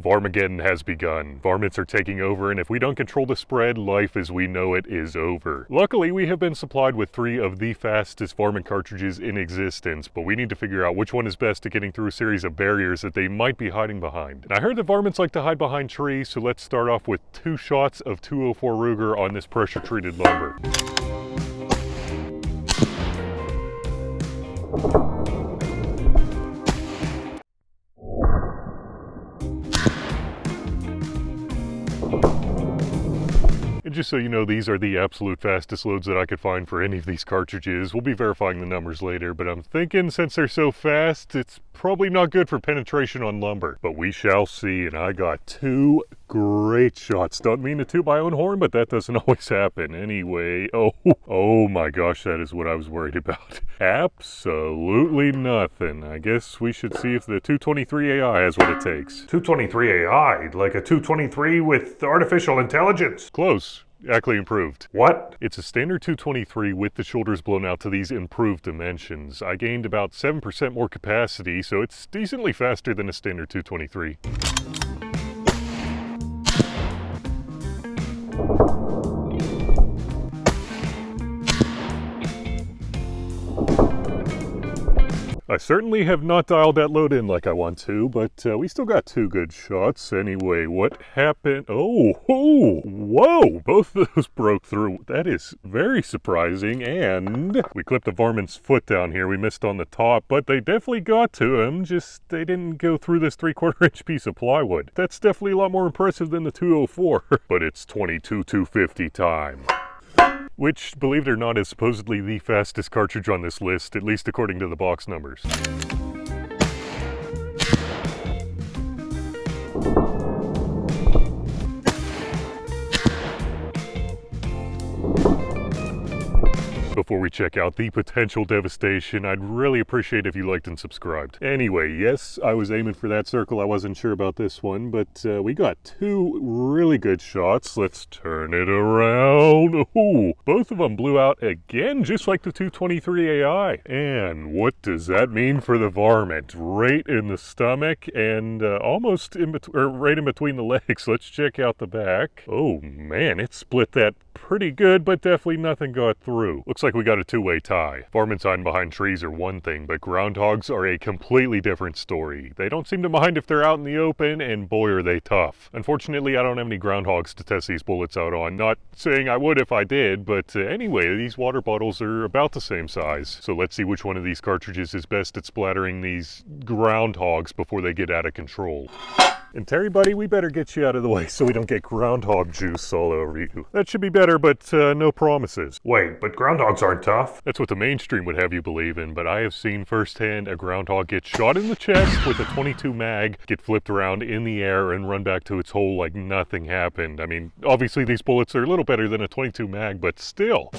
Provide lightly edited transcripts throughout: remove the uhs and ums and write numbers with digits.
Varmageddon has begun. Varmints are taking over, and if we don't control the spread, life as we know it is over. Luckily, we have been supplied with 3 of the fastest varmint cartridges in existence, but we need to figure out which one is best at getting through a series of barriers that they might be hiding behind. And I heard that varmints like to hide behind trees, so let's start off with 2 shots of 204 Ruger on this pressure-treated lumber. And just so you know, these are the absolute fastest loads that I could find for any of these cartridges. We'll be verifying the numbers later, but I'm thinking since they're so fast, it's probably not good for penetration on lumber. But we shall see, and I got 2 great shots. Don't mean to toot my own horn, but that doesn't always happen. Anyway, oh my gosh, that is what I was worried about. Absolutely nothing. I guess we should see if the 223 AI has what it takes. 223 AI? Like a 223 with artificial intelligence? Close. Actually improved. What? It's a standard 223 with the shoulders blown out to these improved dimensions. I gained about 7% more capacity, so it's decently faster than a standard 223. I certainly have not dialed that load in like I want to, but we still got 2 good shots. Anyway, what happened? Oh, whoa! Both of those broke through. That is very surprising, and we clipped the varmint's foot down here. We missed on the top, but they definitely got to him, just they didn't go through this 3/4 inch piece of plywood. That's definitely a lot more impressive than the 204, but it's 22-250 time. Which, believe it or not, is supposedly the fastest cartridge on this list, at least according to the box numbers. Before we check out the potential devastation, I'd really appreciate if you liked and subscribed. Anyway, yes, I was aiming for that circle. I wasn't sure about this one, but we got 2 really good shots. Let's turn it around. Ooh, both of them blew out again, just like the 223 AI. And what does that mean for the varmint? Right in the stomach and almost right in between the legs. Let's check out the back. Oh man, it split that pretty good, but definitely nothing got through. Looks like we got a 2-way tie. Varmints hiding behind trees are one thing, but groundhogs are a completely different story. They don't seem to mind if they're out in the open, and boy are they tough. Unfortunately, I don't have any groundhogs to test these bullets out on. Not saying I would if I did, but anyway, these water bottles are about the same size. So let's see which one of these cartridges is best at splattering these groundhogs before they get out of control. And Terry, buddy, we better get you out of the way so we don't get groundhog juice all over you. That should be better, but no promises. Wait, but groundhogs aren't tough? That's what the mainstream would have you believe in, but I have seen firsthand a groundhog get shot in the chest with a 22 mag, get flipped around in the air and run back to its hole like nothing happened. I mean, obviously these bullets are a little better than a 22 mag, but still.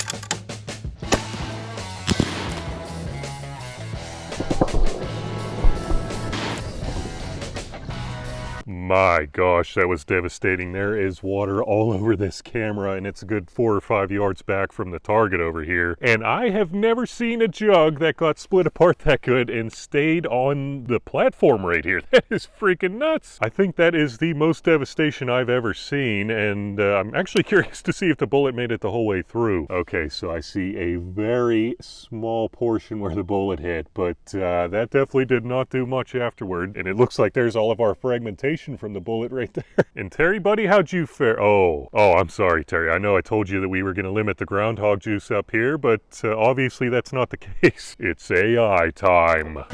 My gosh, that was devastating. There is water all over this camera, and it's a good 4 or 5 yards back from the target over here. And I have never seen a jug that got split apart that good and stayed on the platform right here. That is freaking nuts. I think that is the most devastation I've ever seen, and I'm actually curious to see if the bullet made it the whole way through. Okay, so I see a very small portion where the bullet hit, but that definitely did not do much afterward. And it looks like there's all of our fragmentation from the bullet right there. And Terry, buddy, how'd you fare? Oh, I'm sorry, Terry. I know I told you that we were going to limit the groundhog juice up here, but obviously that's not the case. It's AI time.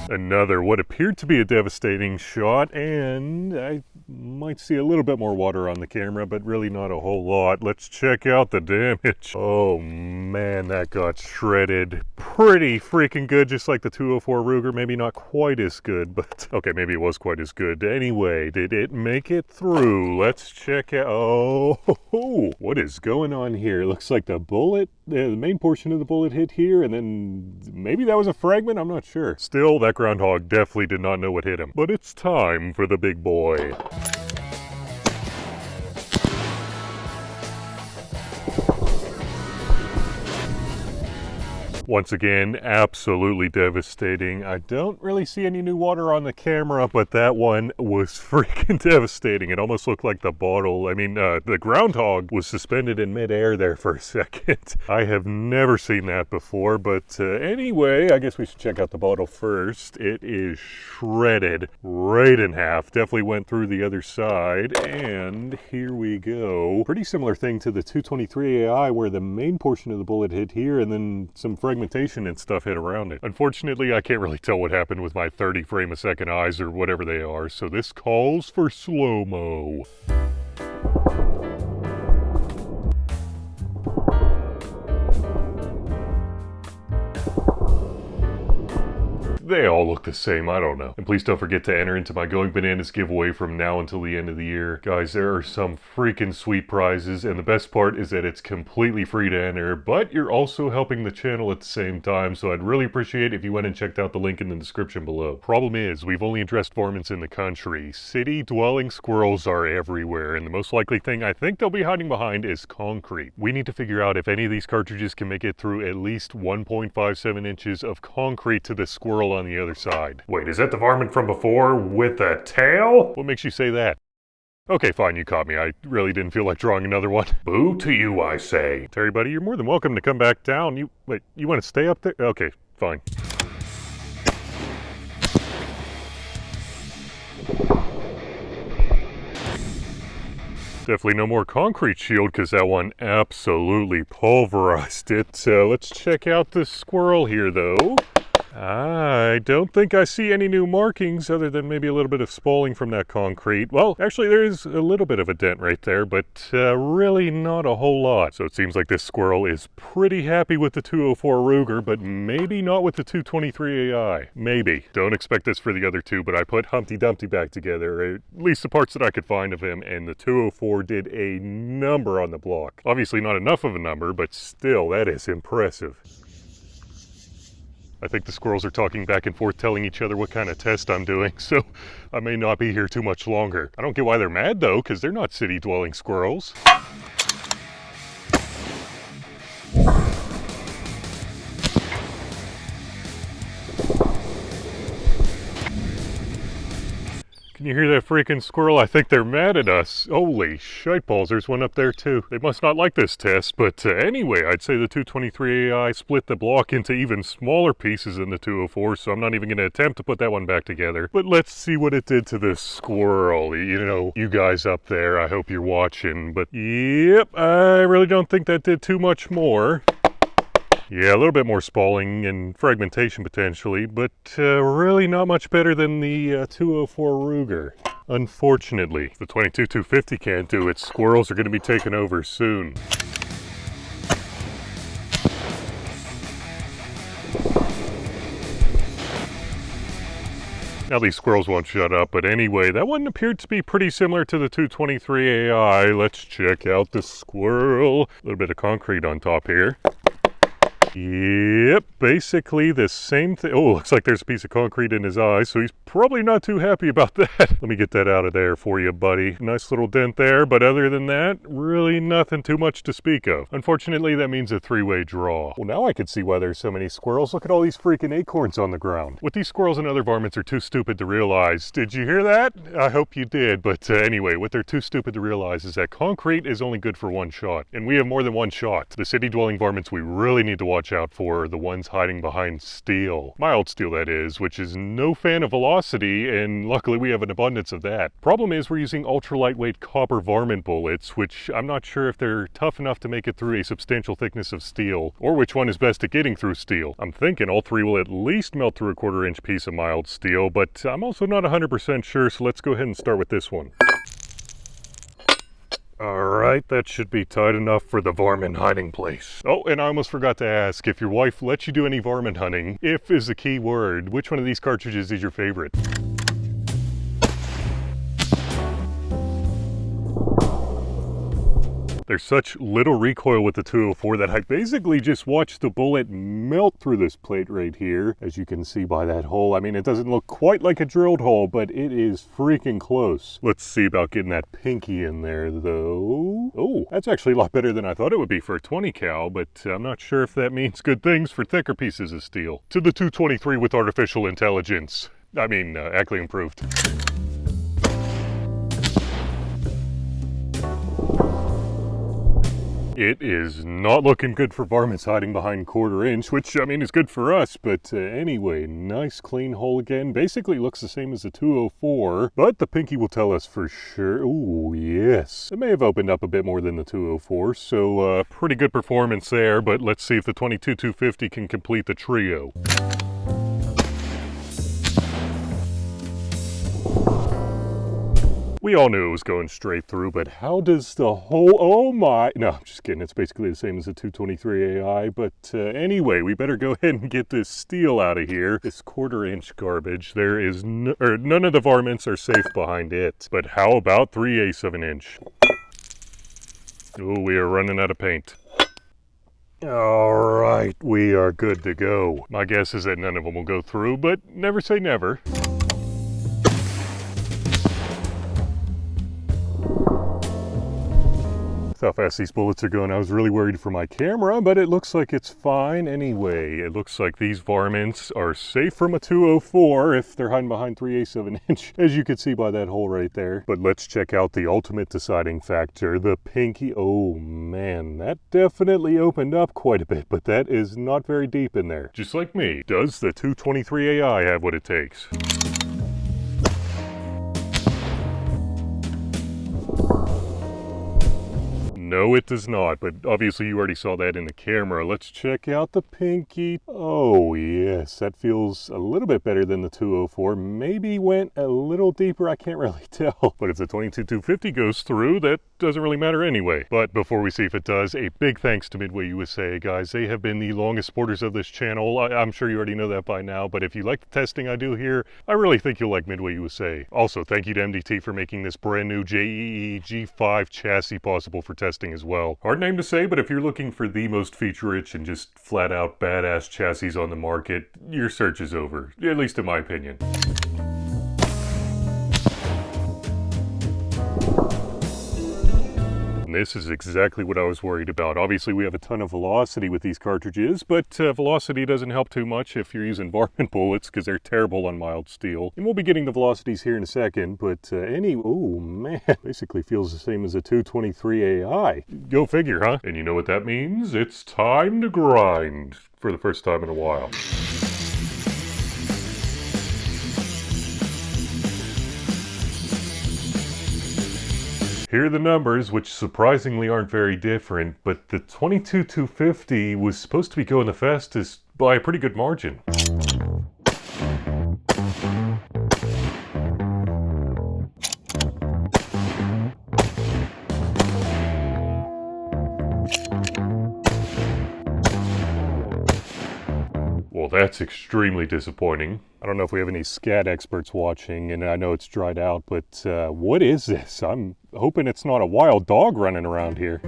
Another what appeared to be a devastating shot, and I might see a little bit more water on the camera, but really not a whole lot. Let's check out the damage. Oh man, that got shredded pretty freaking good, just like the 204 Ruger. Maybe not quite as good, but okay, maybe it was quite as good. Anyway, did it make it through? Let's check out. Oh, what is going on here? Looks like the bullet, the main portion of the bullet hit here, and then maybe that was a fragment. I'm not sure. Still, that groundhog definitely did not know what hit him. But it's time for the big boy. Once again, absolutely devastating. I don't really see any new water on the camera, but that one was freaking devastating. It almost looked like the bottle, the groundhog was suspended in midair there for a second. I have never seen that before, but anyway, I guess we should check out the bottle first. It is shredded right in half. Definitely went through the other side, and here we go. Pretty similar thing to the 223 AI, where the main portion of the bullet hit here, and then some fragmentation and stuff hit around it. Unfortunately, I can't really tell what happened with my 30 frame a second eyes or whatever they are, so this calls for slow-mo. They all look the same, I don't know. And please don't forget to enter into my Going Bananas giveaway from now until the end of the year. Guys, there are some freaking sweet prizes, and the best part is that it's completely free to enter, but you're also helping the channel at the same time, so I'd really appreciate if you went and checked out the link in the description below. Problem is, we've only addressed varmints in the country. City-dwelling squirrels are everywhere, and the most likely thing I think they'll be hiding behind is concrete. We need to figure out if any of these cartridges can make it through at least 1.57 inches of concrete to the squirrel on the other side. Wait, is that the varmint from before with a tail? What makes you say that? Okay, fine, you caught me. I really didn't feel like drawing another one. Boo to you, I say. Terry, buddy, you're more than welcome to come back down. Wait, you want to stay up there? Okay, fine. Definitely no more concrete shield, because that one absolutely pulverized it. Let's check out this squirrel here, though. I don't think I see any new markings other than maybe a little bit of spalling from that concrete. Well, actually there is a little bit of a dent right there, but really not a whole lot. So it seems like this squirrel is pretty happy with the 204 Ruger, but maybe not with the 223 AI. Maybe. Don't expect this for the other two, but I put Humpty Dumpty back together, at least the parts that I could find of him, and the 204 did a number on the block. Obviously not enough of a number, but still, that is impressive. I think the squirrels are talking back and forth, telling each other what kind of test I'm doing, so I may not be here too much longer. I don't get why they're mad though, because they're not city-dwelling squirrels. Can you hear that freaking squirrel? I think they're mad at us. Holy shiteballs, there's one up there too. They must not like this test, but anyway, I'd say the 223 AI split the block into even smaller pieces than the 204, so I'm not even going to attempt to put that one back together. But let's see what it did to this squirrel. You know, you guys up there, I hope you're watching, but yep, I really don't think that did too much more. Yeah, a little bit more spalling and fragmentation potentially, but really not much better than the 204 Ruger. Unfortunately, the 22-250 can't do it. Squirrels are going to be taking over soon. Now these squirrels won't shut up, but anyway, that one appeared to be pretty similar to the 223 AI. Let's check out the squirrel. A little bit of concrete on top here. Yep, basically the same thing. Oh, looks like there's a piece of concrete in his eye, so he's probably not too happy about that. Let me get that out of there for you, buddy. Nice little dent there, but other than that, really nothing too much to speak of. Unfortunately, that means a three-way draw. Well, now I can see why there's so many squirrels. Look at all these freaking acorns on the ground. What these squirrels and other varmints are too stupid to realize. Did you hear that? I hope you did, but anyway, what they're too stupid to realize is that concrete is only good for one shot, and we have more than one shot. The city-dwelling varmints we really need to watch out for are the ones hiding behind steel. Mild steel, that is, which is no fan of velocity, and luckily we have an abundance of that. Problem is we're using ultra-lightweight copper varmint bullets, which I'm not sure if they're tough enough to make it through a substantial thickness of steel, or which one is best at getting through steel. I'm thinking all three will at least melt through a 1/4 inch piece of mild steel, but I'm also not 100% sure, so let's go ahead and start with this one. Alright, that should be tight enough for the varmint hiding place. Oh, and I almost forgot to ask, if your wife lets you do any varmint hunting, if is the key word, which one of these cartridges is your favorite? There's such little recoil with the 204 that I basically just watched the bullet melt through this plate right here, as you can see by that hole. I mean, it doesn't look quite like a drilled hole, but it is freaking close. Let's see about getting that pinky in there, though. Oh, that's actually a lot better than I thought it would be for a 20 cal, but I'm not sure if that means good things for thicker pieces of steel. To the 223 with artificial intelligence. I mean, actually improved. It is not looking good for varmints hiding behind 1/4 inch, which, I mean, is good for us, but anyway, nice clean hole again. Basically looks the same as the 204, but the pinky will tell us for sure. Ooh, yes. It may have opened up a bit more than the 204, so pretty good performance there, but let's see if the 22-250 can complete the trio. We all knew it was going straight through, but how does the hole, oh my, no, I'm just kidding, it's basically the same as the 223 AI, but anyway, we better go ahead and get this steel out of here. This 1/4 inch garbage, there is, none of the varmints are safe behind it, but how about 3/8 of an inch? Oh, we are running out of paint. All right, we are good to go. My guess is that none of them will go through, but never say never. How fast these bullets are going. I was really worried for my camera, but it looks like it's fine anyway. It looks like these varmints are safe from a 204 if they're hiding behind 3/8 of an inch, as you can see by that hole right there. But let's check out the ultimate deciding factor, the pinky. Oh man, that definitely opened up quite a bit, but that is not very deep in there. Just like me, does the 223 AI have what it takes? No, it does not, but obviously you already saw that in the camera. Let's check out the pinky. Oh yes, that feels a little bit better than the 204. Maybe went a little deeper, I can't really tell. But if the 22-250 goes through, that doesn't really matter anyway. But before we see if it does, a big thanks to Midway USA, guys. They have been the longest supporters of this channel. I'm sure you already know that by now, but if you like the testing I do here, I really think you'll like Midway USA. Also, thank you to MDT for making this brand new JEE G5 chassis possible for testing as well. Hard name to say, but if you're looking for the most feature-rich and just flat-out badass chassis on the market, your search is over, at least in my opinion. And this is exactly what I was worried about. Obviously, we have a ton of velocity with these cartridges, but velocity doesn't help too much if you're using varmint bullets because they're terrible on mild steel. And we'll be getting the velocities here in a second, but oh man, basically feels the same as a 223 AI. Go figure, huh? And you know what that means? It's time to grind for the first time in a while. Here are the numbers, which surprisingly aren't very different, but the 22-250 was supposed to be going the fastest by a pretty good margin. Well, that's extremely disappointing. I don't know if we have any scat experts watching, and I know it's dried out, but what is this? I'm hoping it's not a wild dog running around here.